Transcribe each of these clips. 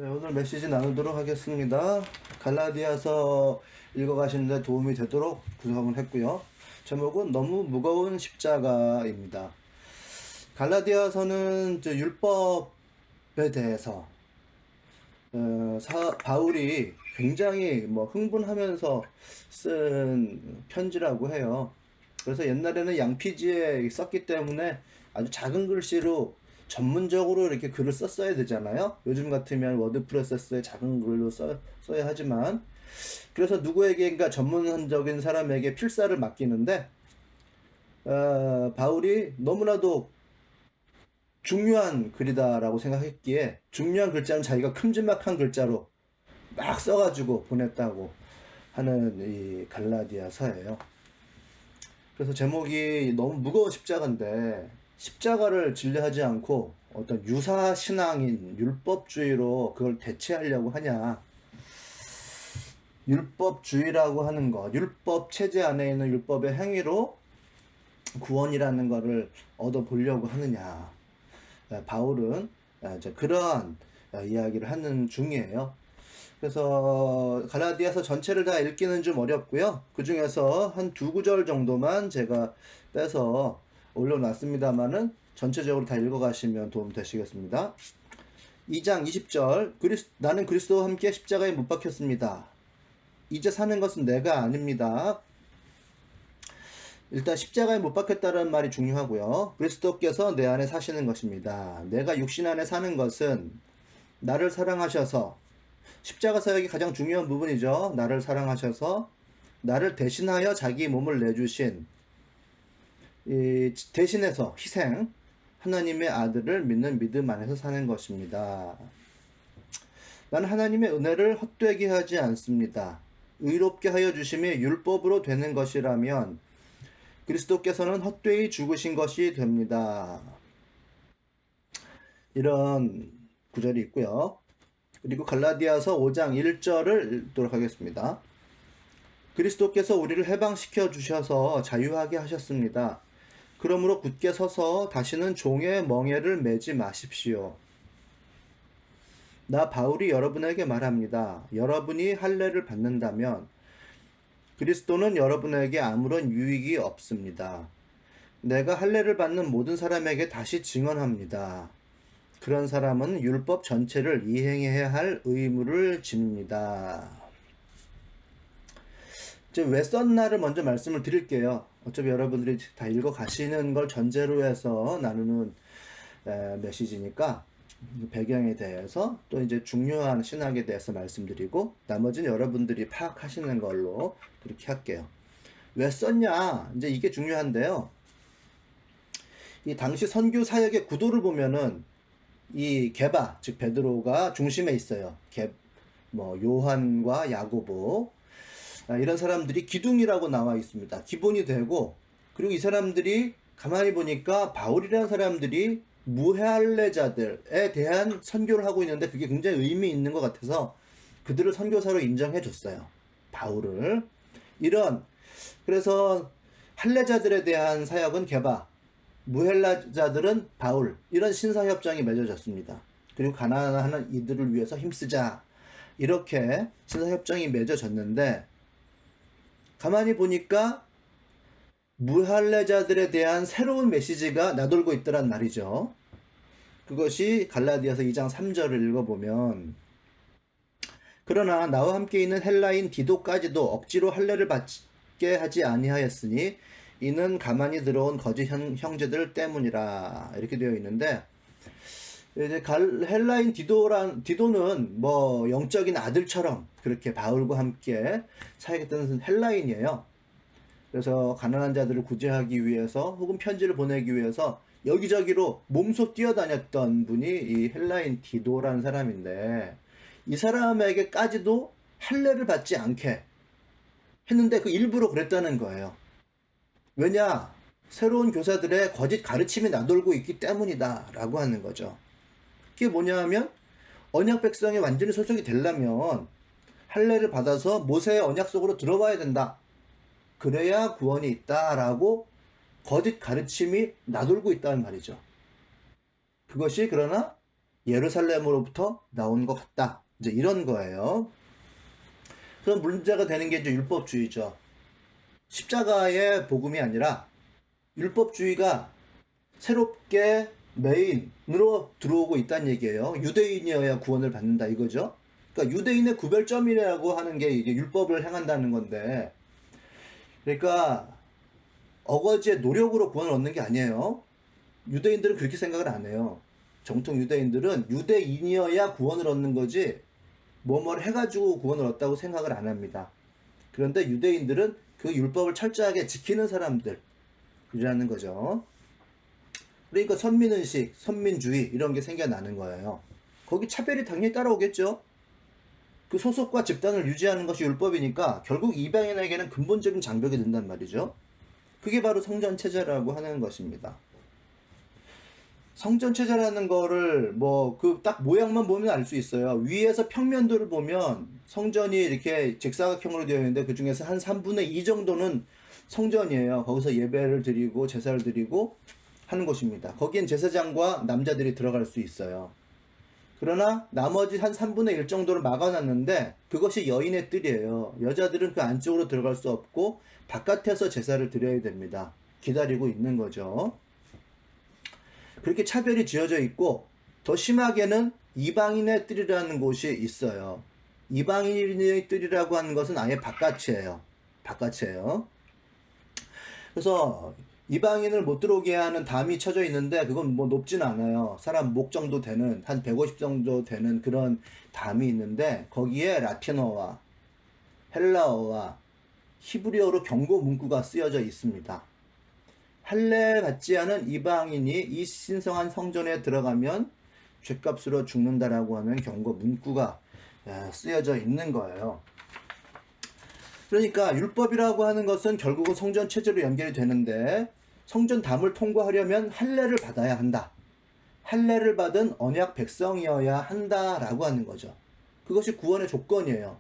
네, 오늘 메시지 나누도록 하겠습니다. 갈라디아서 읽어가시는데 도움이 되도록 구성을 했고요. 제목은 너무 무거운 십자가입니다. 갈라디아서는 율법에 대해서 바울이 굉장히 흥분하면서 쓴 편지라고 해요. 그래서 옛날에는 양피지에 썼기 때문에 아주 작은 글씨로 전문적으로 이렇게 글을 썼어야 되잖아요. 요즘 같으면 워드 프로세서에 작은 글로 써야 하지만, 그래서 누구에게인가 전문적인 사람에게 필사를 맡기는데, 바울이 너무나도 중요한 글이다라고 생각했기에 중요한 글자는 자기가 큼지막한 글자로 막 써가지고 보냈다고 하는 이 갈라디아서예요. 그래서 제목이 너무 무거운 십자가인데, 십자가를 진리하지 않고 어떤 유사 신앙인 율법주의로 그걸 대체하려고 하냐. 율법주의라고 하는 것, 율법 체제 안에 있는 율법의 행위로 구원이라는 것을 얻어보려고 하느냐. 바울은 이제 그러한 이야기를 하는 중이에요. 그래서 갈라디아서 전체를 다 읽기는 좀 어렵고요. 그 중에서 한 두 구절 정도만 제가 빼서 올려놨습니다만은 전체적으로 다 읽어가시면 도움 되시겠습니다. 2장 20절, 나는 그리스도와 함께 십자가에 못 박혔습니다. 이제 사는 것은 내가 아닙니다. 일단 십자가에 못 박혔다는 말이 중요하고요. 그리스도께서 내 안에 사시는 것입니다. 내가 육신 안에 사는 것은 나를 사랑하셔서, 십자가 사역이 가장 중요한 부분이죠. 나를 사랑하셔서 나를 대신하여 자기 몸을 내주신, 대신해서 희생, 하나님의 아들을 믿는 믿음 안에서 사는 것입니다. 나는 하나님의 은혜를 헛되게 하지 않습니다. 의롭게 하여 주심이 율법으로 되는 것이라면 그리스도께서는 헛되이 죽으신 것이 됩니다. 이런 구절이 있고요. 그리고 갈라디아서 5장 1절을 읽도록 하겠습니다. 그리스도께서 우리를 해방시켜 주셔서 자유하게 하셨습니다. 그러므로 굳게 서서 다시는 종의 멍에를 매지 마십시오. 나 바울이 여러분에게 말합니다. 여러분이 할례를 받는다면 그리스도는 여러분에게 아무런 유익이 없습니다. 내가 할례를 받는 모든 사람에게 다시 증언합니다. 그런 사람은 율법 전체를 이행해야 할 의무를 집니다. 이제 왜 썼나를 먼저 말씀을 드릴게요. 어차피 여러분들이 다 읽어 가시는 걸 전제로 해서 나누는 메시지니까 배경에 대해서 또 이제 중요한 신학에 대해서 말씀드리고 나머지는 여러분들이 파악하시는 걸로 그렇게 할게요. 왜 썼냐? 이제 이게 중요한데요. 이 당시 선교 사역의 구도를 보면은 이 게바, 즉 베드로가 중심에 있어요. 요한과 야고보, 이런 사람들이 기둥이라고 나와 있습니다. 기본이 되고, 그리고 이 사람들이 가만히 보니까 바울이라는 사람들이 무할례자들에 대한 선교를 하고 있는데 그게 굉장히 의미 있는 것 같아서 그들을 선교사로 인정해 줬어요. 바울을. 그래서 할례자들에 대한 사역은 게바, 무헬라자들은 바울, 이런 신사협정이 맺어졌습니다. 그리고 가난한 이들을 위해서 힘쓰자, 이렇게 신사협정이 맺어졌는데, 가만히 보니까 무할례자들에 대한 새로운 메시지가 나돌고 있더란 말이죠. 그것이 갈라디아서 2장 3절을 읽어보면, 그러나 나와 함께 있는 헬라인 디도까지도 억지로 할례를 받게 하지 아니하였으니 이는 가만히 들어온 거짓 형제들 때문이라, 이렇게 되어 있는데, 이제 헬라인 디도는 영적인 아들처럼 그렇게 바울과 함께 사역했던 헬라인이에요. 그래서 가난한 자들을 구제하기 위해서 혹은 편지를 보내기 위해서 여기저기로 몸소 뛰어다녔던 분이 이 헬라인 디도라는 사람인데, 이 사람에게까지도 할례를 받지 않게 했는데 그 일부러 그랬다는 거예요. 왜냐? 새로운 교사들의 거짓 가르침이 나돌고 있기 때문이다 라고 하는 거죠. 그게 뭐냐 하면, 언약 백성이 완전히 소속이 되려면 할례를 받아서 모세의 언약 속으로 들어와야 된다. 그래야 구원이 있다라고 거짓 가르침이 나돌고 있다는 말이죠. 그것이 그러나 예루살렘으로부터 나온 것 같다. 이제 이런 거예요. 그럼 문제가 되는 게 이제 율법주의죠. 십자가의 복음이 아니라 율법주의가 새롭게 메인으로 들어오고 있다는 얘기예요. 유대인이어야 구원을 받는다 이거죠. 그러니까 유대인의 구별점이라고 하는 게 이게 율법을 행한다는 건데, 그러니까 어거지의 노력으로 구원을 얻는 게 아니에요. 유대인들은 그렇게 생각을 안 해요. 정통 유대인들은 유대인이어야 구원을 얻는 거지 뭐뭘 해가지고 구원을 얻다고 생각을 안 합니다. 그런데 유대인들은 그 율법을 철저하게 지키는 사람들이라는 거죠. 그러니까 선민의식, 선민주의 이런 게 생겨나는 거예요. 거기 차별이 당연히 따라오겠죠. 그 소속과 집단을 유지하는 것이 율법이니까 결국 이방인에게는 근본적인 장벽이 된단 말이죠. 그게 바로 성전체제라고 하는 것입니다. 성전체제라는 거를 뭐 그 딱 모양만 보면 알 수 있어요. 위에서 평면도를 보면 성전이 이렇게 직사각형으로 되어 있는데 그 중에서 한 3분의 2 정도는 성전이에요. 거기서 예배를 드리고 제사를 드리고 하는 곳입니다. 거기엔 제사장과 남자들이 들어갈 수 있어요. 그러나 나머지 한 3분의 1 정도를 막아놨는데 그것이 여인의 뜰이에요. 여자들은 그 안쪽으로 들어갈 수 없고 바깥에서 제사를 드려야 됩니다. 기다리고 있는 거죠. 그렇게 차별이 지어져 있고, 더 심하게는 이방인의 뜰이라는 곳이 있어요. 이방인의 뜰이라고 하는 것은 아예 바깥이에요. 바깥이에요. 그래서 이방인을 못 들어오게 하는 담이 쳐져 있는데 그건 뭐 높진 않아요. 사람 목 정도 되는, 한 150 정도 되는 그런 담이 있는데 거기에 라틴어와 헬라어와 히브리어로 경고 문구가 쓰여져 있습니다. 할례 받지 않은 이방인이 이 신성한 성전에 들어가면 죗값으로 죽는다라고 하는 경고 문구가 쓰여져 있는 거예요. 그러니까 율법이라고 하는 것은 결국은 성전 체제로 연결이 되는데, 성전 담을 통과하려면 할례를 받아야 한다. 할례를 받은 언약 백성이어야 한다라고 하는 거죠. 그것이 구원의 조건이에요.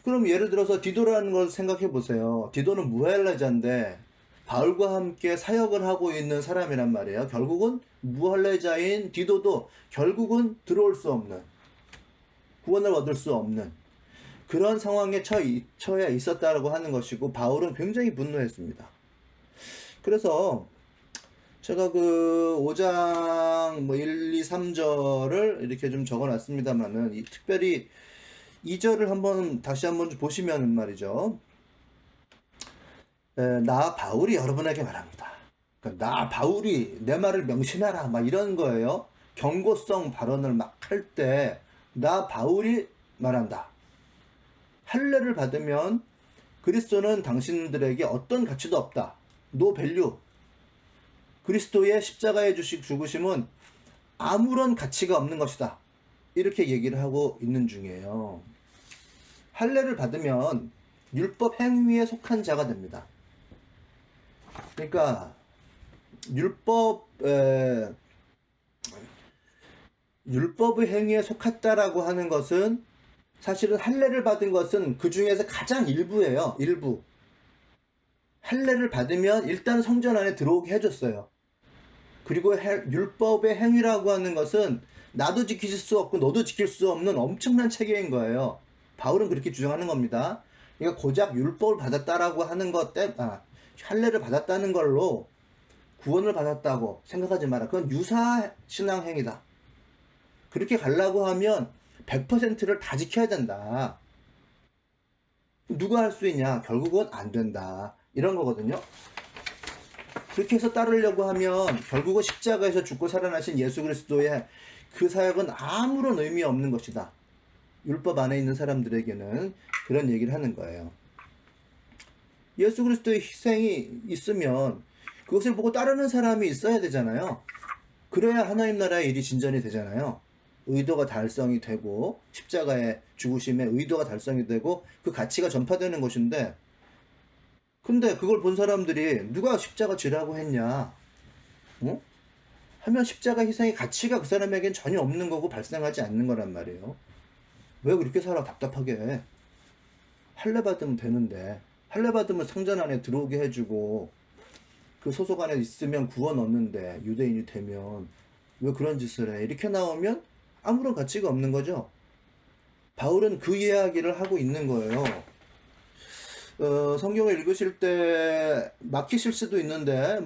그럼 예를 들어서 디도라는 걸 생각해 보세요. 디도는 무할례자인데 바울과 함께 사역을 하고 있는 사람이란 말이에요. 결국은 무할례자인 디도도 결국은 들어올 수 없는, 구원을 얻을 수 없는 그런 상황에 처해 있었다라고 하는 것이고, 바울은 굉장히 분노했습니다. 그래서 제가 그 5장 뭐 1, 2, 3절을 이렇게 좀 적어 놨습니다만은, 특별히 2절을 한번 다시 한번 보시면 말이죠. 나 바울이 여러분에게 말합니다. 그러니까 나 바울이 내 말을 명심하라 막 이런 거예요. 경고성 발언을 막 할 때 나 바울이 말한다. 할례를 받으면 그리스도는 당신들에게 어떤 가치도 없다. 노 밸류. 그리스도의 십자가의 죽으심은 아무런 가치가 없는 것이다. 이렇게 얘기를 하고 있는 중이에요. 할례를 받으면 율법 행위에 속한 자가 됩니다. 그러니까 율법의 행위에 속했다라고 하는 것은, 사실은 할례를 받은 것은 그 중에서 가장 일부예요. 일부. 할례를 받으면 일단 성전 안에 들어오게 해줬어요. 그리고 율법의 행위라고 하는 것은 나도 지킬 수 없고 너도 지킬 수 없는 엄청난 체계인 거예요. 바울은 그렇게 주장하는 겁니다. 그러니까 고작 율법을 받았다라고 하는 것 때문에, 할례를 받았다는 걸로 구원을 받았다고 생각하지 마라. 그건 유사 신앙 행위다. 그렇게 가려고 하면 100%를 다 지켜야 된다. 누가 할 수 있냐? 결국은 안 된다. 이런 거거든요. 그렇게 해서 따르려고 하면 결국은 십자가에서 죽고 살아나신 예수 그리스도의 그 사역은 아무런 의미 없는 것이다. 율법 안에 있는 사람들에게는 그런 얘기를 하는 거예요. 예수 그리스도의 희생이 있으면 그것을 보고 따르는 사람이 있어야 되잖아요. 그래야 하나님 나라의 일이 진전이 되잖아요. 의도가 달성이 되고, 십자가의 죽으심의 의도가 달성이 되고 그 가치가 전파되는 것인데, 근데 그걸 본 사람들이 누가 십자가 지라고 했냐, 어? 하면 십자가 희생의 가치가 그 사람에겐 전혀 없는 거고 발생하지 않는 거란 말이에요. 왜 그렇게 살아? 답답하게 해. 할례 받으면 되는데, 할례 받으면 성전 안에 들어오게 해주고 그 소속 안에 있으면 구원 얻는데, 유대인이 되면 왜 그런 짓을 해? 이렇게 나오면 아무런 가치가 없는 거죠. 바울은 그 이야기를 하고 있는 거예요. 성경을 읽으실 때 막히실 수도 있는데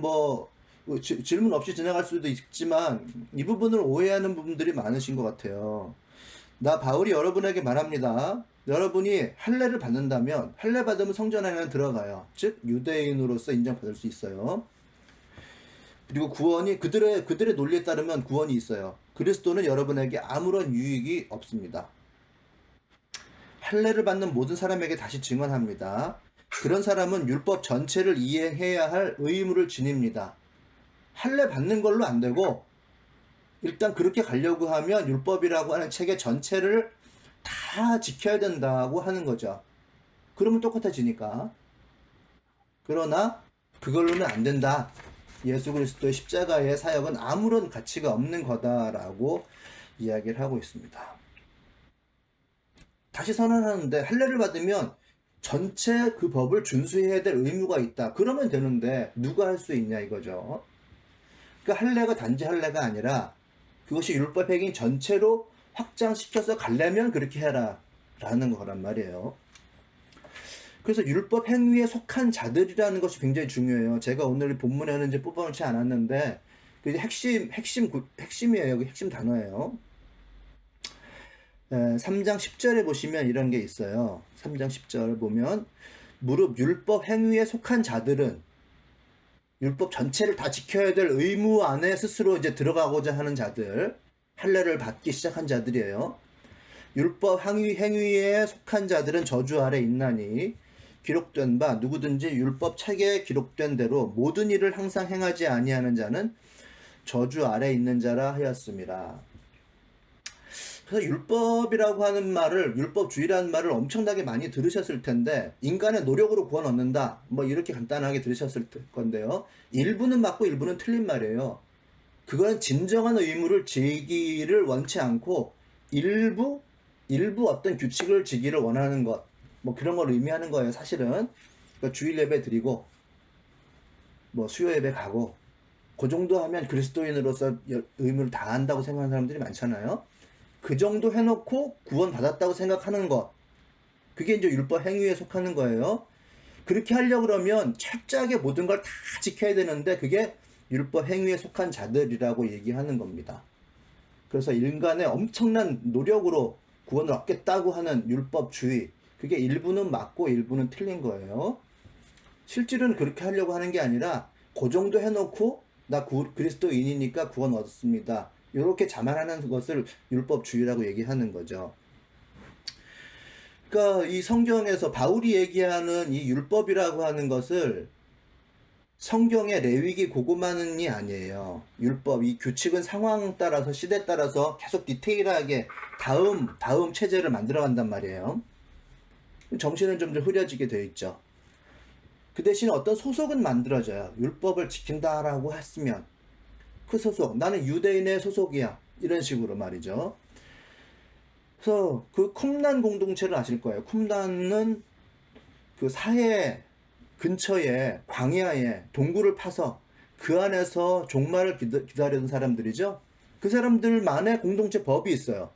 질문 없이 지나갈 수도 있지만 이 부분을 오해하는 부분들이 많으신 것 같아요. 나 바울이 여러분에게 말합니다. 여러분이 할례를 받는다면 할례 받으면 성전 안에 들어가요. 즉 유대인으로서 인정받을 수 있어요. 그리고 구원이 그들의 논리에 따르면 구원이 있어요. 그리스도는 여러분에게 아무런 유익이 없습니다. 할례를 받는 모든 사람에게 다시 증언합니다. 그런 사람은 율법 전체를 이행해야 할 의무를 지닙니다. 할례 받는 걸로 안 되고 일단 그렇게 가려고 하면 율법이라고 하는 체계 전체를 다 지켜야 된다고 하는 거죠. 그러면 똑같아지니까. 그러나 그걸로는 안 된다. 예수 그리스도의 십자가의 사역은 아무런 가치가 없는 거다라고 이야기를 하고 있습니다. 다시 선언하는데 할례를 받으면 전체 그 법을 준수해야 될 의무가 있다. 그러면 되는데 누가 할 수 있냐 이거죠. 그러니까 할례가 단지 할례가 아니라 그것이 율법 행위 전체로 확장시켜서 가려면 그렇게 해라 라는 거란 말이에요. 그래서 율법 행위에 속한 자들이라는 것이 굉장히 중요해요. 제가 오늘 본문에는 이제 뽑아놓지 않았는데 그게 핵심이에요. 핵심 단어예요. 3장 10절에 보시면 이런 게 있어요. 3장 10절 보면 무릇 율법 행위에 속한 자들은 율법 전체를 다 지켜야 될 의무 안에 스스로 이제 들어가고자 하는 자들, 할례를 받기 시작한 자들이에요. 율법 행위에 속한 자들은 저주 아래 있나니 기록된 바 누구든지 율법 책에 기록된 대로 모든 일을 항상 행하지 아니하는 자는 저주 아래 있는 자라 하였습니다. 그래서 율법이라고 하는 말을, 율법주의라는 말을 엄청나게 많이 들으셨을 텐데 인간의 노력으로 구원 얻는다 뭐 이렇게 간단하게 들으셨을 건데요. 일부는 맞고 일부는 틀린 말이에요. 그건 진정한 의무를 지기를 원치 않고 일부 어떤 규칙을 지기를 원하는 것, 뭐 그런 걸 의미하는 거예요. 사실은 그러니까 주일 예배 드리고 뭐 수요 예배 가고 그 정도 하면 그리스도인으로서 의무를 다한다고 생각하는 사람들이 많잖아요. 그 정도 해놓고 구원 받았다고 생각하는 것, 그게 이제 율법 행위에 속하는 거예요. 그렇게 하려고 그러면 철저하게 모든 걸 다 지켜야 되는데 그게 율법 행위에 속한 자들이라고 얘기하는 겁니다. 그래서 인간의 엄청난 노력으로 구원을 얻겠다고 하는 율법주의, 그게 일부는 맞고 일부는 틀린 거예요. 실질은 그렇게 하려고 하는 게 아니라 그 정도 해놓고 나 그리스도인이니까 구원 얻었습니다. 이렇게 자만하는 것을 율법주의라고 얘기하는 거죠. 그러니까 이 성경에서 바울이 얘기하는 이 율법이라고 하는 것을 성경의 레위기 고구마는이 아니에요. 율법, 이 규칙은 상황 따라서 시대 따라서 계속 디테일하게 다음 체제를 만들어 간단 말이에요. 정신은 좀 흐려지게 되어 있죠. 그 대신 어떤 소속은 만들어져요. 율법을 지킨다라고 했으면 그 소속, 나는 유대인의 소속이야. 이런 식으로 말이죠. 그래서 그 쿰란 공동체를 아실 거예요. 쿰란은 그 사해 근처에 광야에 동굴을 파서 그 안에서 종말을 기다리던 사람들이죠. 그 사람들만의 공동체 법이 있어요.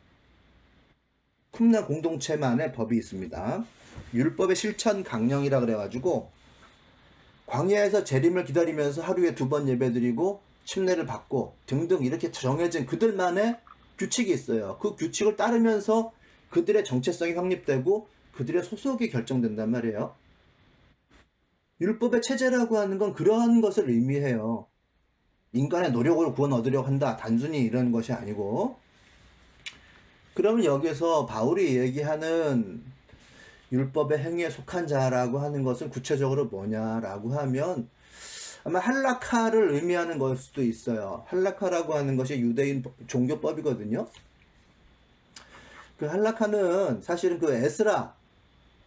쿰란 공동체만의 법이 있습니다. 율법의 실천 강령이라 그래가지고 광야에서 재림을 기다리면서 하루에 2번 예배드리고 침례를 받고 등등 이렇게 정해진 그들만의 규칙이 있어요. 그 규칙을 따르면서 그들의 정체성이 확립되고 그들의 소속이 결정된단 말이에요. 율법의 체제라고 하는 건 그러한 것을 의미해요. 인간의 노력으로 구원 얻으려고 한다. 단순히 이런 것이 아니고. 그러면 여기서 바울이 얘기하는 율법의 행위에 속한 자라고 하는 것은 구체적으로 뭐냐라고 하면 아마 할라카를 의미하는 걸 수도 있어요. 할라카라고 하는 것이 유대인 종교법이거든요. 그 할라카는 사실은 그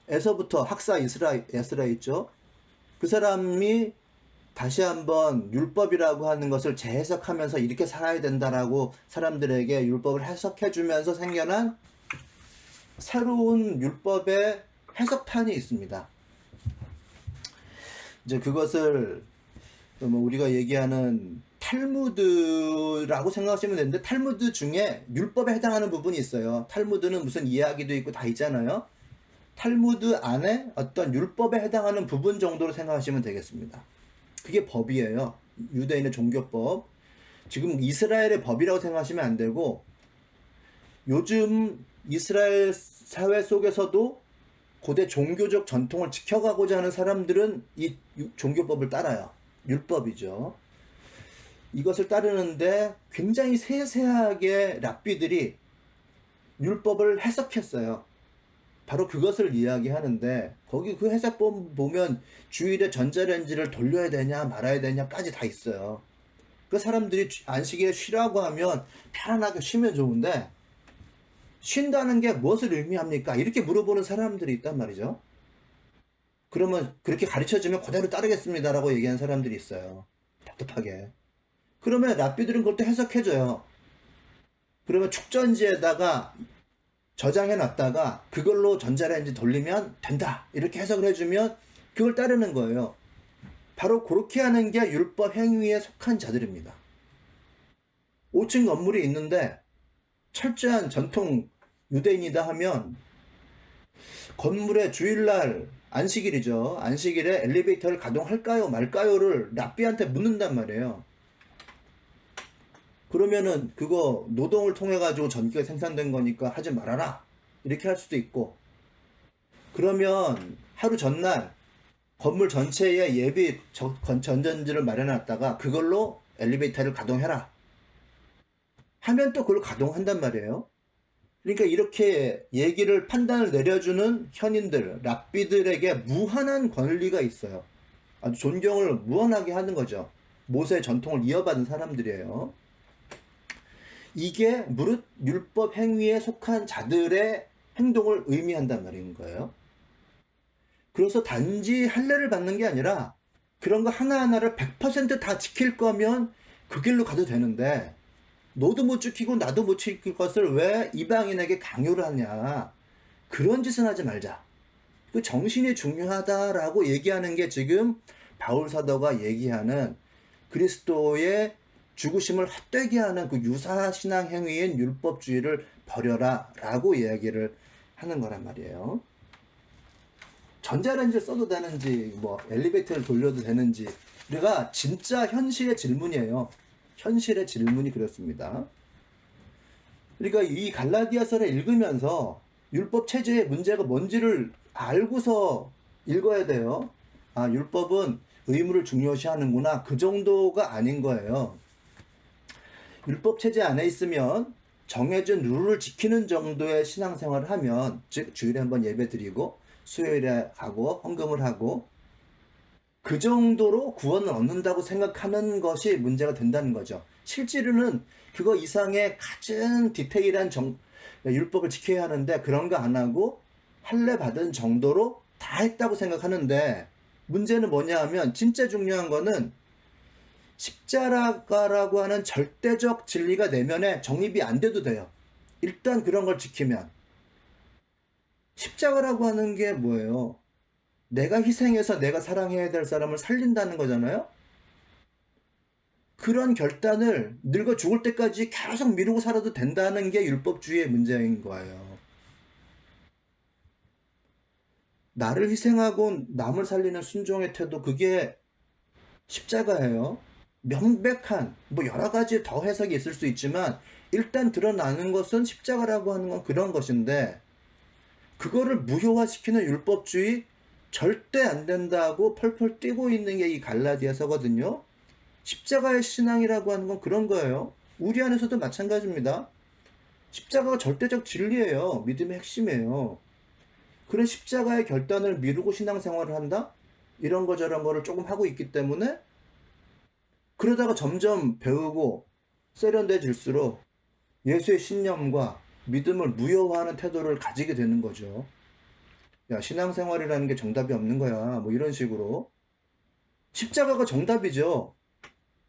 에서부터 학사 에스라 있죠. 그 사람이 다시 한번 율법이라고 하는 것을 재해석하면서 이렇게 살아야 된다라고 사람들에게 율법을 해석해주면서 생겨난 새로운 율법의 해석판이 있습니다. 이제 그것을 우리가 얘기하는 탈무드라고 생각하시면 되는데, 탈무드 중에 율법에 해당하는 부분이 있어요. 탈무드는 무슨 이야기도 있고 다 있잖아요. 탈무드 안에 어떤 율법에 해당하는 부분 정도로 생각하시면 되겠습니다. 그게 법이에요. 유대인의 종교법. 지금 이스라엘의 법이라고 생각하시면 안 되고, 요즘 이스라엘 사회 속에서도 고대 종교적 전통을 지켜가고자 하는 사람들은 이 종교법을 따라요. 율법이죠. 이것을 따르는데 굉장히 세세하게 랍비들이 율법을 해석했어요. 바로 그것을 이야기하는데, 거기 그 해석본 보면 주일에 전자레인지를 돌려야 되냐 말아야 되냐까지 다 있어요. 그 사람들이 안식일에 쉬라고 하면 편안하게 쉬면 좋은데, 쉰다는 게 무엇을 의미합니까? 이렇게 물어보는 사람들이 있단 말이죠. 그러면 그렇게 가르쳐주면 그대로 따르겠습니다라고 얘기하는 사람들이 있어요. 답답하게. 그러면 랍비들은 그걸 또 해석해줘요. 그러면 축전지에다가 저장해 놨다가 그걸로 전자레인지 돌리면 된다, 이렇게 해석을 해주면 그걸 따르는 거예요. 바로 그렇게 하는 게 율법 행위에 속한 자들입니다. 5층 건물이 있는데 철저한 전통 유대인이다 하면 건물에 주일날 안식일이죠. 안식일에 엘리베이터를 가동할까요 말까요를 랍비한테 묻는단 말이에요. 그러면은 그거 노동을 통해 가지고 전기가 생산된 거니까 하지 말아라, 이렇게 할 수도 있고, 그러면 하루 전날 건물 전체에 예비 전전지를 마련해놨다가 그걸로 엘리베이터를 가동해라 하면 또 그걸 가동한단 말이에요. 그러니까 이렇게 얘기를, 판단을 내려주는 현인들, 랍비들에게 무한한 권리가 있어요. 아주 존경을 무한하게 하는 거죠. 모세의 전통을 이어받은 사람들이에요. 이게 무릇 율법 행위에 속한 자들의 행동을 의미한단 말인 거예요. 그래서 단지 할례를 받는 게 아니라 그런 거 하나하나를 100% 다 지킬 거면 그 길로 가도 되는데, 너도 못 지키고 나도 못 지킬 것을 왜 이방인에게 강요를 하냐. 그런 짓은 하지 말자. 그 정신이 중요하다라고 얘기하는 게 지금 바울 사도가 얘기하는 그리스도의 죽으심을 헛되게 하는 그 유사신앙 행위인 율법주의를 버려라 라고 이야기를 하는 거란 말이에요. 전자레인지를 써도 되는지, 뭐 엘리베이터를 돌려도 되는지, 우리가 진짜 현실의 질문이에요. 현실의 질문이 그렇습니다. 그러니까 이 갈라디아서를 읽으면서 율법 체제의 문제가 뭔지를 알고서 읽어야 돼요. 아, 율법은 의무를 중요시하는구나, 그 정도가 아닌 거예요. 율법 체제 안에 있으면 정해진 룰을 지키는 정도의 신앙생활을 하면, 즉 주일에 한번 예배 드리고 수요일에 하고 헌금을 하고 그 정도로 구원을 얻는다고 생각하는 것이 문제가 된다는 거죠. 실제로는 그거 이상의 가장 디테일한 율법을 지켜야 하는데 그런 거 안 하고 할례 받은 정도로 다 했다고 생각하는데, 문제는 뭐냐 하면 진짜 중요한 거는 십자가라고 하는 절대적 진리가 내면에 정립이 안 돼도 돼요. 일단 그런 걸 지키면. 십자가라고 하는 게 뭐예요? 내가 희생해서 내가 사랑해야 될 사람을 살린다는 거잖아요. 그런 결단을 늙어 죽을 때까지 계속 미루고 살아도 된다는 게 율법주의의 문제인 거예요. 나를 희생하고 남을 살리는 순종의 태도, 그게 십자가예요. 명백한, 뭐 여러 가지 더 해석이 있을 수 있지만 일단 드러나는 것은 십자가라고 하는 건 그런 것인데, 그거를 무효화시키는 율법주의 절대 안 된다고 펄펄 뛰고 있는 게 이 갈라디아서거든요. 십자가의 신앙이라고 하는 건 그런 거예요. 우리 안에서도 마찬가지입니다. 십자가가 절대적 진리예요. 믿음의 핵심이에요. 그런 십자가의 결단을 미루고 신앙생활을 한다? 이런 거 저런 거를 조금 하고 있기 때문에, 그러다가 점점 배우고 세련돼질수록 예수의 신념과 믿음을 무효화하는 태도를 가지게 되는 거죠. 야, 신앙생활이라는 게 정답이 없는 거야, 뭐 이런 식으로. 십자가가 정답이죠.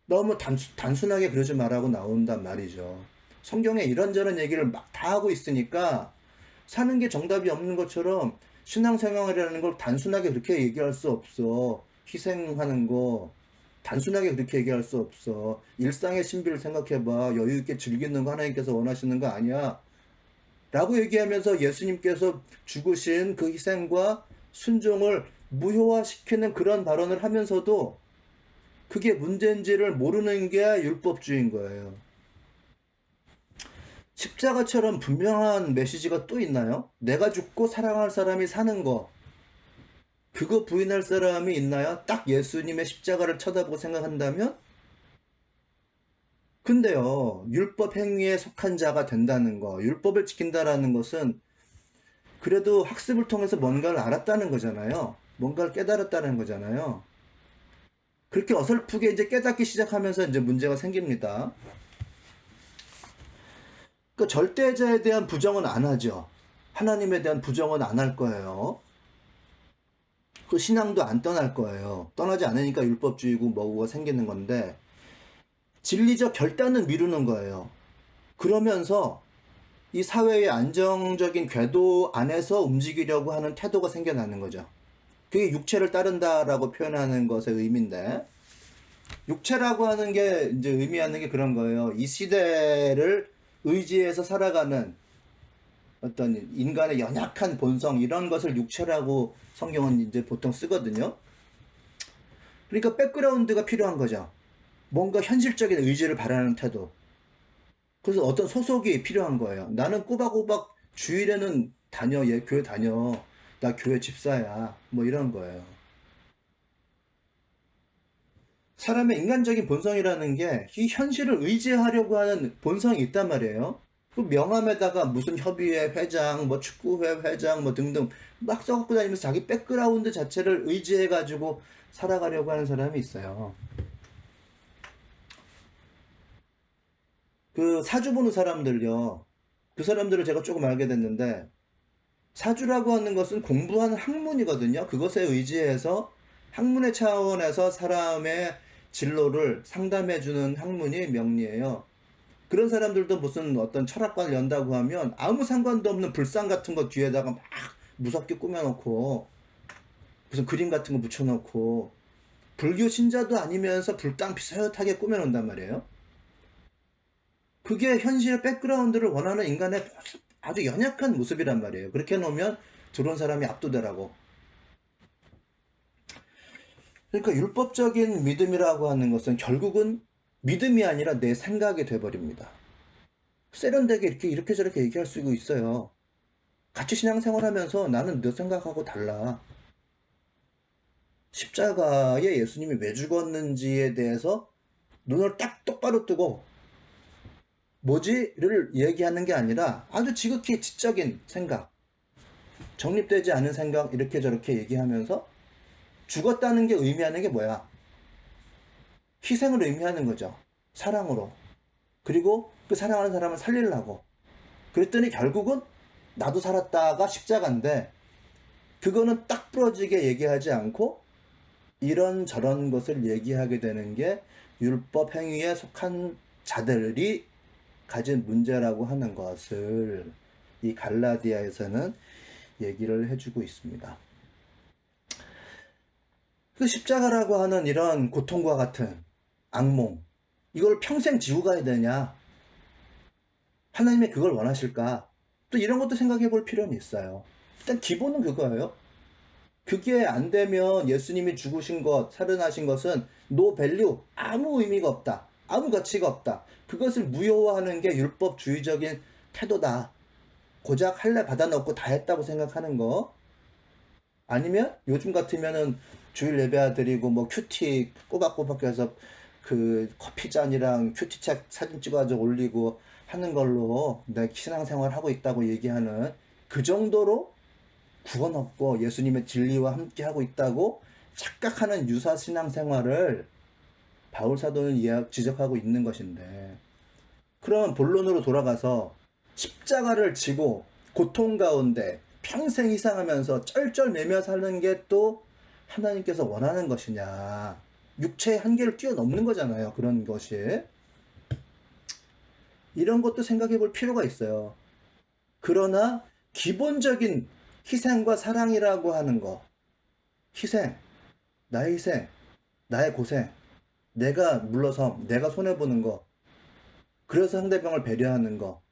너무 단순하게 그러지 말라고 나온단 말이죠. 성경에 이런저런 얘기를 막 다 하고 있으니까 사는 게 정답이 없는 것처럼 신앙생활이라는 걸 단순하게 그렇게 얘기할 수 없어. 희생하는 거, 단순하게 그렇게 얘기할 수 없어. 일상의 신비를 생각해봐. 여유 있게 즐기는 거 하나님께서 원하시는 거 아니야. 라고 얘기하면서 예수님께서 죽으신 그 희생과 순종을 무효화시키는 그런 발언을 하면서도 그게 문제인지를 모르는 게 율법주의인 거예요. 십자가처럼 분명한 메시지가 또 있나요? 내가 죽고 사랑할 사람이 사는 거. 그거 부인할 사람이 있나요? 딱 예수님의 십자가를 쳐다보고 생각한다면? 근데요, 율법 행위에 속한 자가 된다는 거, 율법을 지킨다라는 것은 그래도 학습을 통해서 뭔가를 알았다는 거잖아요. 뭔가를 깨달았다는 거잖아요. 그렇게 어설프게 이제 깨닫기 시작하면서 이제 문제가 생깁니다. 그 절대자에 대한 부정은 안 하죠. 하나님에 대한 부정은 안 할 거예요. 그 신앙도 안 떠날 거예요. 떠나지 않으니까 율법주의고 뭐고가 생기는 건데 진리적 결단은 미루는 거예요. 그러면서 이 사회의 안정적인 궤도 안에서 움직이려고 하는 태도가 생겨나는 거죠. 그게 육체를 따른다라고 표현하는 것의 의미인데 육체라고 하는 게 이제 의미하는 게 그런 거예요. 이 시대를 의지해서 살아가는 어떤 인간의 연약한 본성 이런 것을 육체라고 성경은 이제 보통 쓰거든요. 그러니까 백그라운드가 필요한 거죠. 뭔가 현실적인 의지를 바라는 태도. 그래서 어떤 소속이 필요한 거예요. 나는 꼬박꼬박 주일에는 다녀, 얘 교회 다녀. 나 교회 집사야. 뭐 이런 거예요. 사람의 인간적인 본성이라는 게 이 현실을 의지하려고 하는 본성이 있단 말이에요. 그 명함에다가 무슨 협의회 회장, 뭐 축구회 회장, 뭐 등등 막 써갖고 다니면서 자기 백그라운드 자체를 의지해가지고 살아가려고 하는 사람이 있어요. 그 사주 보는 사람들요. 그 사람들을 제가 조금 알게 됐는데 사주라고 하는 것은 공부하는 학문이거든요. 그것에 의지해서 학문의 차원에서 사람의 진로를 상담해주는 학문이 명리예요. 그런 사람들도 무슨 어떤 철학과를 연다고 하면 아무 상관도 없는 불상 같은 거 뒤에다가 막 무섭게 꾸며놓고 무슨 그림 같은 거 붙여놓고 불교 신자도 아니면서 불당 비슷하게 꾸며놓는단 말이에요. 그게 현실의 백그라운드를 원하는 인간의 아주 연약한 모습이란 말이에요. 그렇게 놓으면 들어온 사람이 압도되라고. 그러니까 율법적인 믿음이라고 하는 것은 결국은 믿음이 아니라 내 생각이 돼버립니다. 세련되게 이렇게 저렇게 얘기할 수 있어요. 같이 신앙생활하면서 나는 너 생각하고 달라. 십자가에 예수님이 왜 죽었는지에 대해서 눈을 딱 똑바로 뜨고 뭐지를 얘기하는 게 아니라 아주 지극히 지적인 생각, 정립되지 않은 생각 이렇게 저렇게 얘기하면서 죽었다는 게 의미하는 게 뭐야? 희생을 의미하는 거죠. 사랑으로. 그리고 그 사랑하는 사람을 살리려고. 그랬더니 결국은 나도 살았다가 십자가인데 그거는 딱 부러지게 얘기하지 않고 이런저런 것을 얘기하게 되는 게 율법 행위에 속한 자들이 가진 문제라고 하는 것을 이 갈라디아에서는 얘기를 해주고 있습니다. 그 십자가라고 하는 이런 고통과 같은 악몽, 이걸 평생 지고 가야 되냐? 하나님이 그걸 원하실까? 또 이런 것도 생각해 볼 필요는 있어요. 일단 기본은 그거예요. 그게 안 되면 예수님이 죽으신 것, 살인하신 것은 노 밸류, 아무 의미가 없다. 아무 가치가 없다. 그것을 무효화하는 게 율법주의적인 태도다. 고작 할례 받아놓고 다 했다고 생각하는 거. 아니면 요즘 같으면은 주일 예배 드리고 뭐 큐티 꼬박꼬박 해서 그 커피잔이랑 큐티책 사진 찍어가지고 올리고 하는 걸로 내 신앙생활 하고 있다고 얘기하는 그 정도로 구원 없고 예수님의 진리와 함께 하고 있다고 착각하는 유사 신앙생활을 바울 사도는 지적하고 있는 것인데, 그러면 본론으로 돌아가서 십자가를 지고 고통 가운데 평생 희생하면서 쩔쩔매며 사는 게 또 하나님께서 원하는 것이냐? 육체의 한계를 뛰어넘는 거잖아요. 그런 것이. 이런 것도 생각해 볼 필요가 있어요. 그러나 기본적인 희생과 사랑이라고 하는 거, 희생, 나의 희생, 나의 고생, 내가 물러섬, 내가 손해보는 거, 그래서 상대방을 배려하는 거,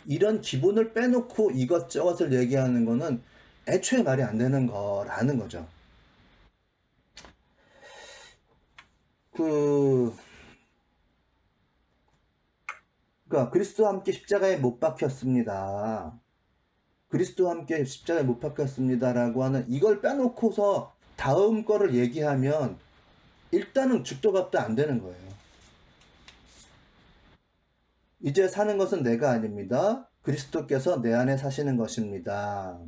이런 기본을 빼놓고 이것저것을 얘기하는 거는 애초에 말이 안 되는 거라는 거죠. 그러니까 그리스도와 함께 십자가에 못 박혔습니다. 그리스도와 함께 십자가에 못 박혔습니다라고 하는 이걸 빼놓고서 다음 거를 얘기하면 일단은 죽도밥도 안 되는 거예요. 이제 사는 것은 내가 아닙니다. 그리스도께서 내 안에 사시는 것입니다.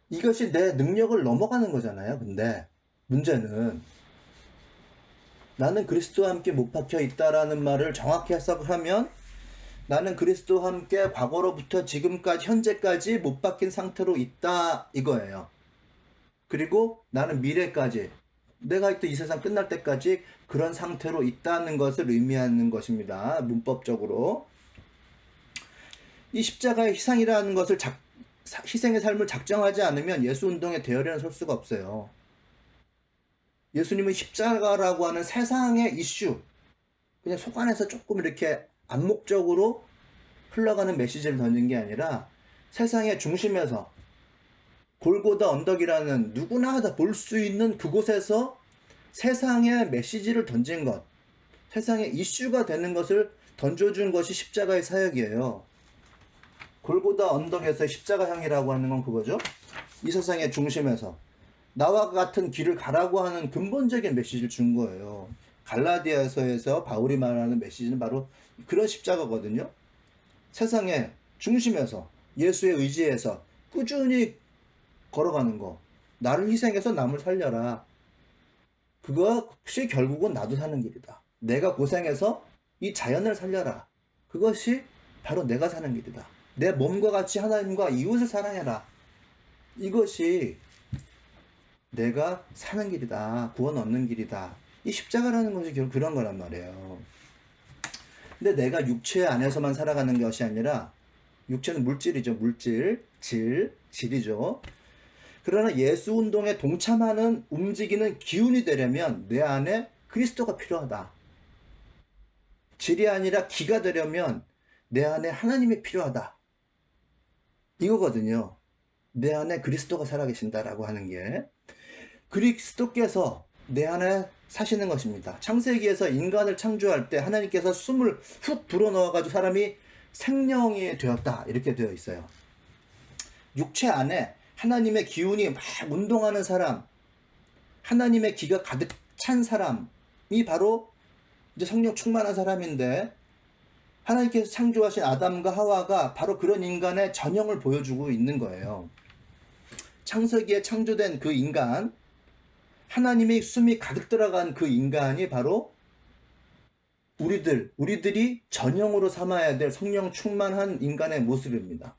이것이 내 능력을 넘어가는 거잖아요. 근데 문제는 나는 그리스도와 함께 못 박혀 있다라는 말을 정확히 해석을 하면 나는 그리스도와 함께 과거로부터 지금까지 현재까지 못 박힌 상태로 있다 이거예요. 그리고 나는 미래까지 내가 또 이 세상 끝날 때까지 그런 상태로 있다는 것을 의미하는 것입니다. 문법적으로. 이 십자가의 희생이라는 것을 희생의 삶을 작정하지 않으면 예수 운동의 대열에는 설 수가 없어요. 예수님은 십자가라고 하는 세상의 이슈, 그냥 속 안에서 조금 이렇게 암묵적으로 흘러가는 메시지를 던진 게 아니라 세상의 중심에서 골고다 언덕이라는 누구나 다 볼 수 있는 그곳에서 세상의 메시지를 던진 것, 세상의 이슈가 되는 것을 던져준 것이 십자가의 사역이에요. 골고다 언덕에서 십자가향이라고 하는 건 그거죠. 이 세상의 중심에서 나와 같은 길을 가라고 하는 근본적인 메시지를 준 거예요. 갈라디아서에서 바울이 말하는 메시지는 바로 그런 십자가거든요. 세상의 중심에서 예수의 의지에서 꾸준히 걸어가는 거. 나를 희생해서 남을 살려라. 그것이 결국은 나도 사는 길이다. 내가 고생해서 이 자연을 살려라. 그것이 바로 내가 사는 길이다. 내 몸과 같이 하나님과 이웃을 사랑해라. 이것이 내가 사는 길이다. 구원 얻는 길이다. 이 십자가라는 것이 결국 그런 거란 말이에요. 근데 내가 육체 안에서만 살아가는 것이 아니라 육체는 물질이죠. 물질, 질이죠. 그러나 예수 운동에 동참하는 움직이는 기운이 되려면 내 안에 그리스도가 필요하다. 질이 아니라 기가 되려면 내 안에 하나님이 필요하다. 이거거든요. 내 안에 그리스도가 살아계신다라고 하는 게 그리스도께서 내 안에 사시는 것입니다. 창세기에서 인간을 창조할 때 하나님께서 숨을 훅 불어넣어가지고 사람이 생명이 되었다 이렇게 되어 있어요. 육체 안에 하나님의 기운이 막 운동하는 사람, 하나님의 기가 가득 찬 사람이 바로 이제 성령 충만한 사람인데 하나님께서 창조하신 아담과 하와가 바로 그런 인간의 전형을 보여주고 있는 거예요. 창세기에 창조된 그 인간, 하나님의 숨이 가득 들어간 그 인간이 바로 우리들이 전형으로 삼아야 될 성령 충만한 인간의 모습입니다.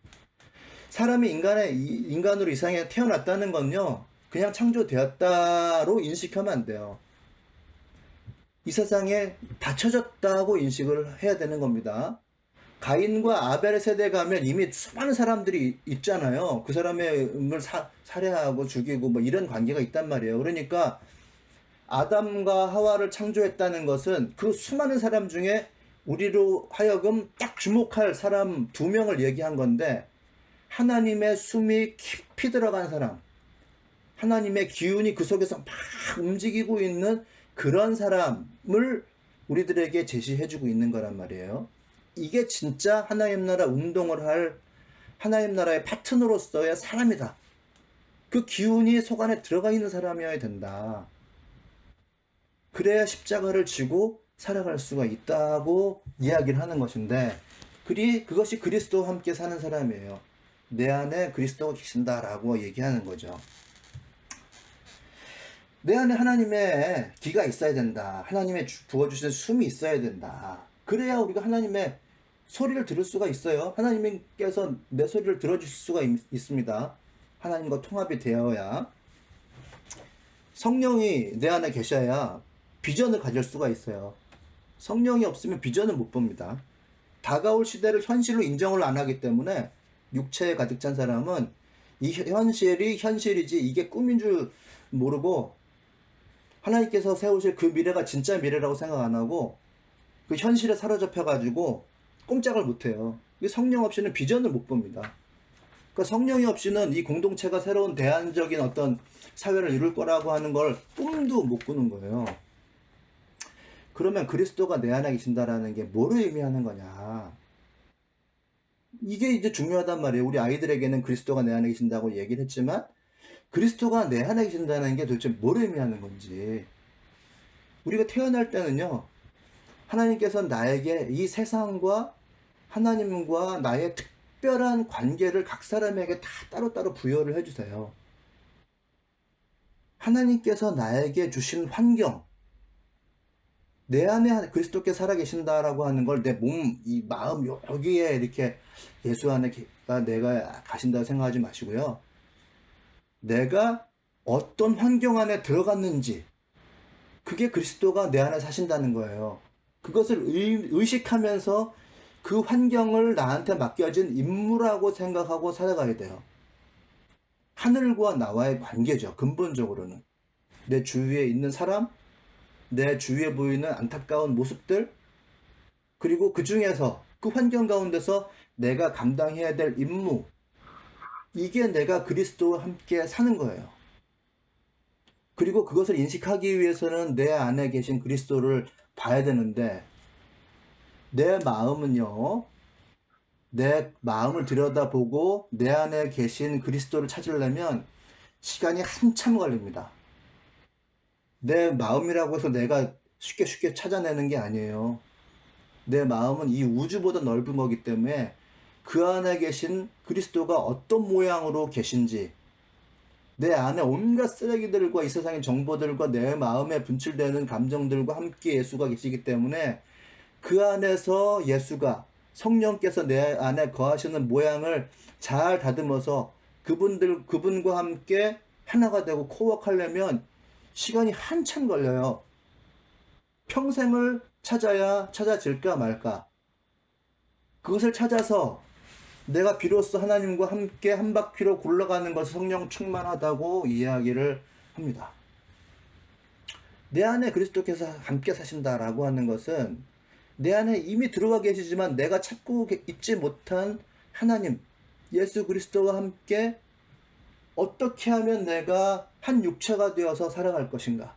사람이 인간으로 이 세상에 태어났다는 건요, 그냥 창조되었다로 인식하면 안 돼요. 이 세상에 받쳐졌다고 인식을 해야 되는 겁니다. 가인과 아벨의 세대 가면 이미 수많은 사람들이 있잖아요. 그 사람의 을 살해하고 죽이고 뭐 이런 관계가 있단 말이에요. 그러니까 아담과 하와를 창조했다는 것은 그 수많은 사람 중에 우리로 하여금 딱 주목할 사람 2명을 얘기한 건데 하나님의 숨이 깊이 들어간 사람, 하나님의 기운이 그 속에서 막 움직이고 있는 그런 사람을 우리들에게 제시해주고 있는 거란 말이에요. 이게 진짜 하나님 나라 운동을 할 하나님 나라의 파트너로서의 사람이다. 그 기운이 속 안에 들어가 있는 사람이어야 된다. 그래야 십자가를 지고 살아갈 수가 있다고 이야기를 하는 것인데 그것이 그리스도와 함께 사는 사람이에요. 내 안에 그리스도가 계신다라고 얘기하는 거죠. 내 안에 하나님의 기가 있어야 된다. 하나님의 부어주신 숨이 있어야 된다. 그래야 우리가 하나님의 소리를 들을 수가 있어요. 하나님께서 내 소리를 들어주실 수가 있습니다. 하나님과 통합이 되어야 성령이 내 안에 계셔야 비전을 가질 수가 있어요. 성령이 없으면 비전을 못 봅니다. 다가올 시대를 현실로 인정을 안 하기 때문에 육체에 가득 찬 사람은 이 현실이 현실이지 이게 꿈인 줄 모르고 하나님께서 세우실 그 미래가 진짜 미래라고 생각 안 하고 그 현실에 사로잡혀가지고 꼼짝을 못해요. 성령 없이는 비전을 못 봅니다. 그러니까 성령이 없이는 이 공동체가 새로운 대안적인 어떤 사회를 이룰 거라고 하는 걸 꿈도 못 꾸는 거예요. 그러면 그리스도가 내 안에 계신다라는 게 뭐를 의미하는 거냐? 이게 이제 중요하단 말이에요. 우리 아이들에게는 그리스도가 내 안에 계신다고 얘기를 했지만 그리스도가 내 안에 계신다는 게 도대체 뭘 의미하는 건지. 우리가 태어날 때는요, 하나님께서 나에게 이 세상과 하나님과 나의 특별한 관계를 각 사람에게 다 따로따로 부여를 해주세요. 하나님께서 나에게 주신 환경, 내 안에 그리스도께 살아계신다라고 하는 걸 내 몸, 이 마음 여기에 이렇게 예수 안에 내가 가신다고 생각하지 마시고요. 내가 어떤 환경 안에 들어갔는지, 그게 그리스도가 내 안에 사신다는 거예요. 그것을 의식하면서 그 환경을 나한테 맡겨진 임무라고 생각하고 살아가야 돼요. 하늘과 나와의 관계죠. 근본적으로는 내 주위에 있는 사람, 내 주위에 보이는 안타까운 모습들, 그리고 그 중에서 그 환경 가운데서 내가 감당해야 될 임무, 이게 내가 그리스도와 함께 사는 거예요. 그리고 그것을 인식하기 위해서는 내 안에 계신 그리스도를 봐야 되는데, 내 마음은요, 내 마음을 들여다보고 내 안에 계신 그리스도를 찾으려면 시간이 한참 걸립니다. 내 마음이라고 해서 내가 쉽게 찾아내는 게 아니에요. 내 마음은 이 우주보다 넓은 거기 때문에 그 안에 계신 그리스도가 어떤 모양으로 계신지, 내 안에 온갖 쓰레기들과 이 세상의 정보들과 내 마음에 분출되는 감정들과 함께 예수가 계시기 때문에 그 안에서 예수가, 성령께서 내 안에 거하시는 모양을 잘 다듬어서 그분과 함께 하나가 되고 코워크하려면 시간이 한참 걸려요. 평생을 찾아야 찾아질까 말까. 그것을 찾아서 내가 비로소 하나님과 함께 한 바퀴로 굴러가는 것을 성령 충만하다고 이야기를 합니다. 내 안에 그리스도께서 함께 사신다라고 하는 것은 내 안에 이미 들어와 계시지만 내가 찾고 있지 못한 하나님, 예수 그리스도와 함께 어떻게 하면 내가 한 육체가 되어서 살아갈 것인가.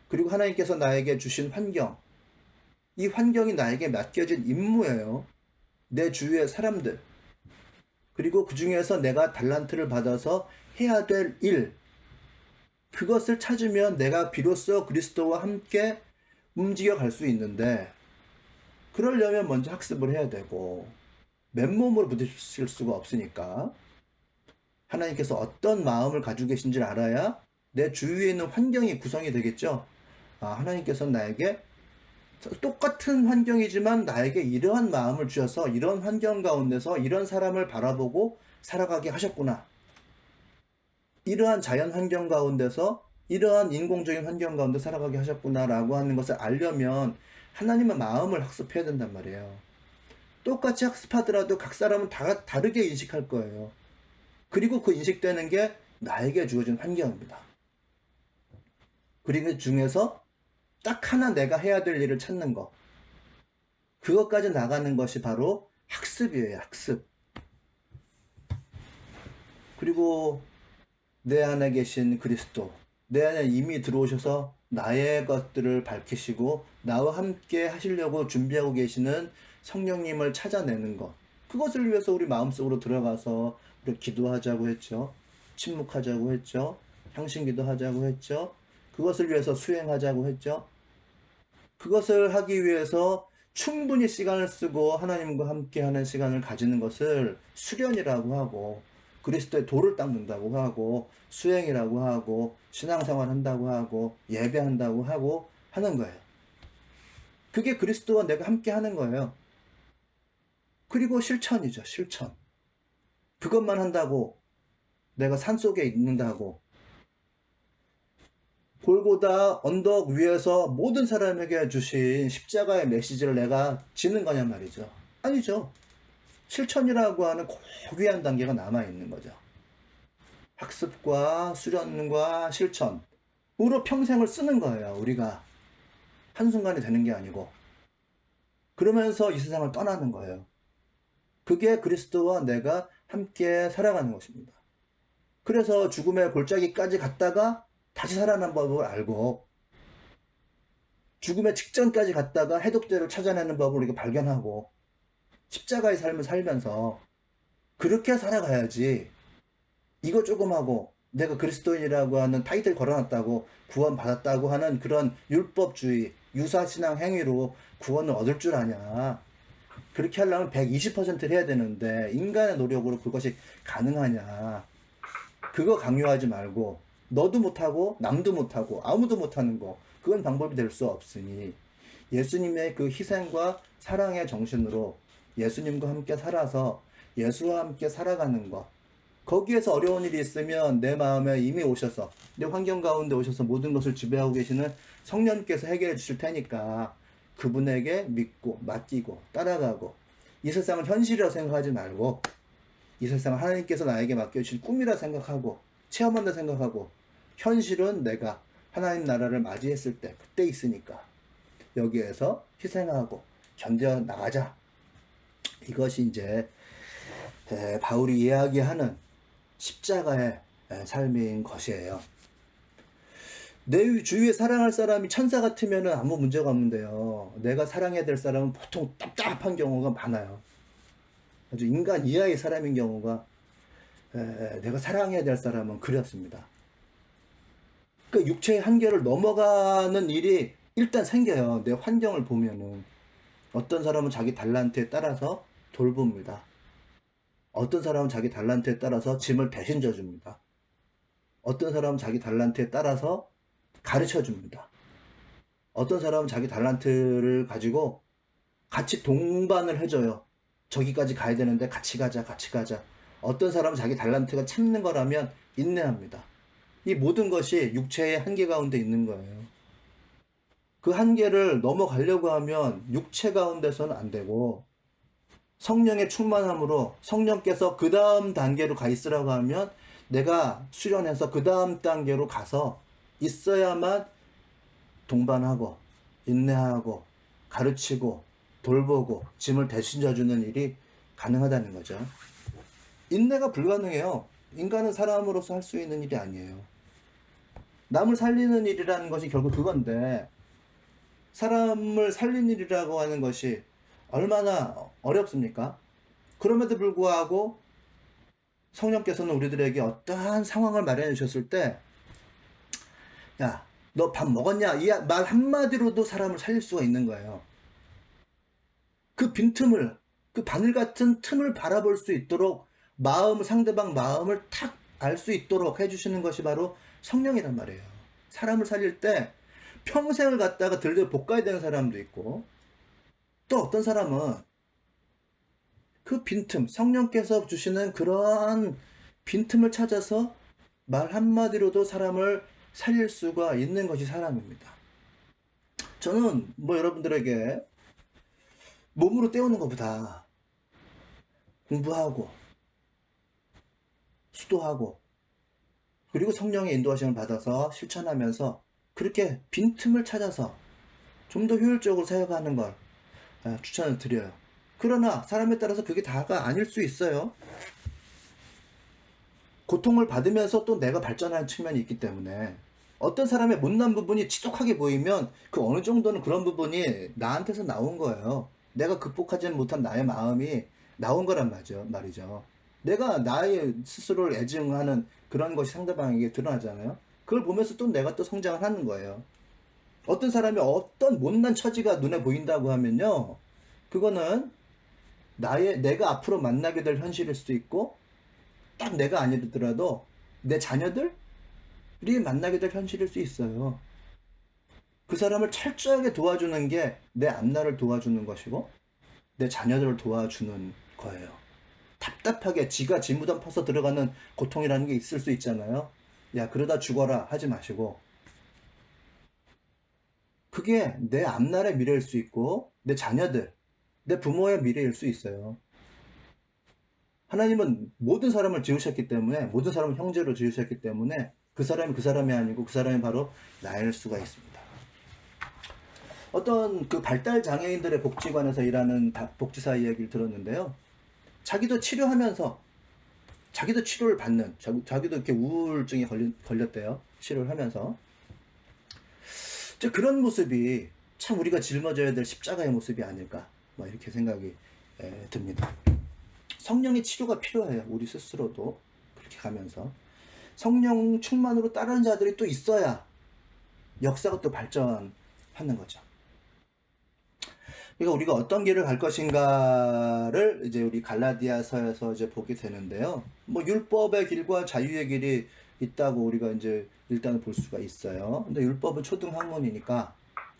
그리고 하나님께서 나에게 주신 환경, 이 환경이 나에게 맡겨진 임무예요. 내 주위의 사람들, 그리고 그 중에서 내가 달란트를 받아서 해야 될 일, 그것을 찾으면 내가 비로소 그리스도와 함께 움직여 갈 수 있는데, 그러려면 먼저 학습을 해야 되고 맨몸으로 부딪힐 수가 없으니까 하나님께서 어떤 마음을 가지고 계신지를 알아야 내 주위에 있는 환경이 구성이 되겠죠. 하나님께서는 나에게 똑같은 환경이지만 나에게 이러한 마음을 주셔서 이런 환경 가운데서 이런 사람을 바라보고 살아가게 하셨구나. 이러한 자연 환경 가운데서 이러한 인공적인 환경 가운데 살아가게 하셨구나 라고 하는 것을 알려면 하나님의 마음을 학습해야 된단 말이에요. 똑같이 학습하더라도 각 사람은 다 다르게 인식할 거예요. 그리고 그 인식되는 게 나에게 주어진 환경입니다. 그리고 그 중에서 딱 하나 내가 해야 될 일을 찾는 것, 그것까지 나가는 것이 바로 학습이에요. 학습. 그리고 내 안에 계신 그리스도, 내 안에 이미 들어오셔서 나의 것들을 밝히시고 나와 함께 하시려고 준비하고 계시는 성령님을 찾아내는 것, 그것을 위해서 우리 마음속으로 들어가서 우리 기도하자고 했죠. 침묵하자고 했죠. 향신기도 하자고 했죠. 그것을 위해서 수행하자고 했죠. 그것을 하기 위해서 충분히 시간을 쓰고 하나님과 함께하는 시간을 가지는 것을 수련이라고 하고, 그리스도의 도를 닦는다고 하고, 수행이라고 하고, 신앙생활 한다고 하고, 예배한다고 하고 하는 거예요. 그게 그리스도와 내가 함께 하는 거예요. 그리고 실천이죠. 실천. 그것만 한다고 내가 산속에 있는다고 골고다 언덕 위에서 모든 사람에게 주신 십자가의 메시지를 내가 지는 거냐 말이죠. 아니죠. 실천이라고 하는 고귀한 단계가 남아있는 거죠. 학습과 수련과 실천. 으로 평생을 쓰는 거예요. 우리가 한순간에 되는 게 아니고. 그러면서 이 세상을 떠나는 거예요. 그게 그리스도와 내가 함께 살아가는 것입니다. 그래서 죽음의 골짜기까지 갔다가 다시 살아난 법을 알고, 죽음의 직전까지 갔다가 해독제를 찾아내는 법을 우리가 발견하고, 십자가의 삶을 살면서 그렇게 살아가야지. 이거 조금 하고 내가 그리스도인이라고 하는 타이틀 걸어놨다고 구원받았다고 하는 그런 율법주의, 유사신앙 행위로 구원을 얻을 줄 아냐. 그렇게 하려면 120%를 해야 되는데 인간의 노력으로 그것이 가능하냐. 그거 강요하지 말고, 너도 못하고 남도 못하고 아무도 못하는 거, 그건 방법이 될 수 없으니 예수님의 그 희생과 사랑의 정신으로 예수님과 함께 살아서 예수와 함께 살아가는 것, 거기에서 어려운 일이 있으면 내 마음에 이미 오셔서, 내 환경 가운데 오셔서 모든 것을 지배하고 계시는 성령께서 해결해 주실 테니까 그분에게 믿고 맡기고 따라가고, 이 세상을 현실이라고 생각하지 말고 이 세상을 하나님께서 나에게 맡겨주신 꿈이라 생각하고 체험한다 생각하고, 현실은 내가 하나님 나라를 맞이했을 때 그때 있으니까 여기에서 희생하고 견뎌 나가자. 이것이 이제 바울이 이야기하는 십자가의 삶인 것이에요. 내 주위에 사랑할 사람이 천사 같으면 아무 문제가 없는데요. 내가 사랑해야 될 사람은 보통 답답한 경우가 많아요. 아주 인간 이하의 사람인 경우가, 내가 사랑해야 될 사람은 그렇습니다. 그 육체의 한계를 넘어가는 일이 일단 생겨요. 내 환경을 보면은. 어떤 사람은 자기 달란트에 따라서 돌봅니다. 어떤 사람은 자기 달란트에 따라서 짐을 대신 져줍니다. 어떤 사람은 자기 달란트에 따라서 가르쳐 줍니다. 어떤 사람은 자기 달란트를 가지고 같이 동반을 해줘요. 저기까지 가야 되는데 같이 가자, 같이 가자. 어떤 사람은 자기 달란트가 참는 거라면 인내합니다. 이 모든 것이 육체의 한계 가운데 있는 거예요. 그 한계를 넘어가려고 하면 육체 가운데서는 안 되고, 성령의 충만함으로 성령께서 그 다음 단계로 가 있으라고 하면 내가 수련해서 그 다음 단계로 가서 있어야만 동반하고 인내하고 가르치고 돌보고 짐을 대신 져주는 일이 가능하다는 거죠. 인내가 불가능해요. 인간은 사람으로서 할 수 있는 일이 아니에요. 남을 살리는 일이라는 것이 결국 그건데, 사람을 살린 일이라고 하는 것이 얼마나 어렵습니까? 그럼에도 불구하고 성령께서는 우리들에게 어떠한 상황을 마련해 주셨을 때, 야, 너 밥 먹었냐? 이 말 한마디로도 사람을 살릴 수가 있는 거예요. 그 빈틈을, 그 바늘 같은 틈을 바라볼 수 있도록, 상대방 마음을 탁 알 수 있도록 해주시는 것이 바로 성령이란 말이에요. 사람을 살릴 때 평생을 갖다가 들들 볶아야 되는 사람도 있고, 또 어떤 사람은 그 빈틈, 성령께서 주시는 그러한 빈틈을 찾아서 말 한마디로도 사람을 살릴 수가 있는 것이 사람입니다. 저는 여러분들에게 몸으로 때우는 것보다 공부하고 수도하고 그리고 성령의 인도하심을 받아서 실천하면서 그렇게 빈틈을 찾아서 좀 더 효율적으로 사용하는 걸 추천을 드려요. 그러나 사람에 따라서 그게 다가 아닐 수 있어요. 고통을 받으면서 또 내가 발전하는 측면이 있기 때문에, 어떤 사람의 못난 부분이 지독하게 보이면 그 어느 정도는 그런 부분이 나한테서 나온 거예요. 내가 극복하지 못한 나의 마음이 나온 거란 말이죠. 내가 나의 스스로를 애증하는 그런 것이 상대방에게 드러나잖아요. 그걸 보면서 또 내가 또 성장을 하는 거예요. 어떤 사람이 어떤 못난 처지가 눈에 보인다고 하면요, 그거는 내가 앞으로 만나게 될 현실일 수도 있고, 딱 내가 아니더라도 내 자녀들이 만나게 될 현실일 수 있어요. 그 사람을 철저하게 도와주는 게 내 앞날을 도와주는 것이고 내 자녀들을 도와주는 거예요. 답답하게 지가 진무단 퍼서 들어가는 고통이라는 게 있을 수 있잖아요. 야, 그러다 죽어라 하지 마시고, 그게 내 앞날의 미래일 수 있고 내 자녀들, 내 부모의 미래일 수 있어요. 하나님은 모든 사람을 지으셨기 때문에, 모든 사람을 형제로 지으셨기 때문에 그 사람이 그 사람이 아니고 그 사람이 바로 나일 수가 있습니다. 어떤 그 발달 장애인들의 복지관에서 일하는 복지사 이야기를 들었는데요. 자기도 치료하면서 자기도 치료를 받는 자기도 이렇게 우울증에 걸렸대요. 치료를 하면서 그런 모습이 참 우리가 짊어져야 될 십자가의 모습이 아닐까 뭐 이렇게 생각이 듭니다. 성령의 치료가 필요해요. 우리 스스로도 그렇게 가면서 성령 충만으로 따르는 자들이 또 있어야 역사가 또 발전하는 거죠. 그러니까 우리가 어떤 길을 갈 것인가를 이제 우리 갈라디아서에서 이제 보게 되는데요. 뭐 율법의 길과 자유의 길이 있다고 우리가 이제 일단은 볼 수가 있어요. 근데 율법은 초등 학문이니까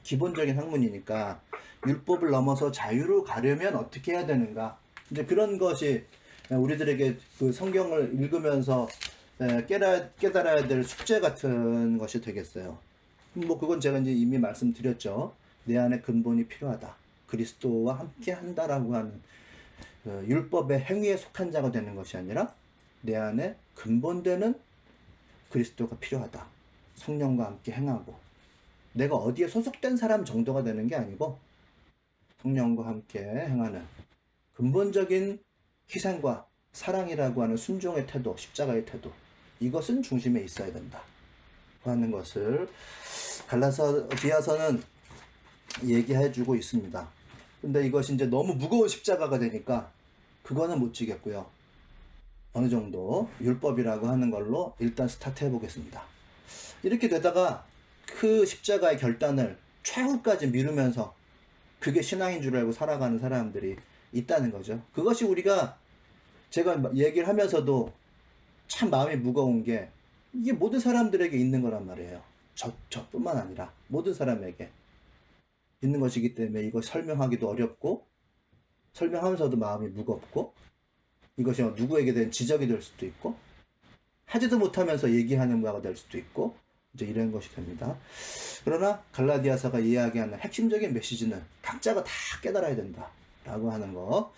기본적인 학문이니까 율법을 넘어서 자유로 가려면 어떻게 해야 되는가? 이제 그런 것이 우리들에게 그 성경을 읽으면서 깨달아야 될 숙제 같은 것이 되겠어요. 뭐 그건 제가 이제 이미 말씀드렸죠. 내 안에 근본이 필요하다. 그리스도와 함께 한다라고 하는 율법의 행위에 속한 자가 되는 것이 아니라 내 안에 근본되는 그리스도가 필요하다. 성령과 함께 행하고 내가 어디에 소속된 사람 정도가 되는 게 아니고 성령과 함께 행하는 근본적인 희생과 사랑이라고 하는 순종의 태도, 십자가의 태도, 이것은 중심에 있어야 된다 하는 것을 갈라디아서는 얘기해주고 있습니다. 근데 이것이 이제 너무 무거운 십자가가 되니까 그거는 못 지겠고요. 어느 정도 율법이라고 하는 걸로 일단 스타트 해보겠습니다. 이렇게 되다가 그 십자가의 결단을 최후까지 미루면서 그게 신앙인 줄 알고 살아가는 사람들이 있다는 거죠. 그것이 우리가 제가 얘기를 하면서도 참 마음이 무거운 게 이게 모든 사람들에게 있는 거란 말이에요. 저뿐만 아니라 모든 사람에게 있는 것이기 때문에 이거 설명하기도 어렵고 설명하면서도 마음이 무겁고 이것이 누구에게 된 지적이 될 수도 있고 하지도 못하면서 얘기하는 바가 될 수도 있고 이제 이런 것이 됩니다. 그러나 갈라디아서가 이야기하는 핵심적인 메시지는 각자가 다 깨달아야 된다 라고 하는 거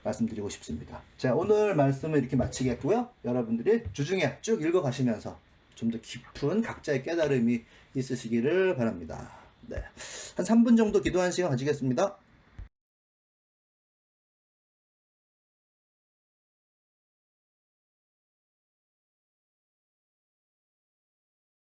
말씀드리고 싶습니다. 자, 오늘 말씀을 이렇게 마치겠고요. 여러분들이 주중에 쭉 읽어가시면서 좀 더 깊은 각자의 깨달음이 있으시기를 바랍니다. 네, 한 3분 정도 기도하는 시간 가지겠습니다.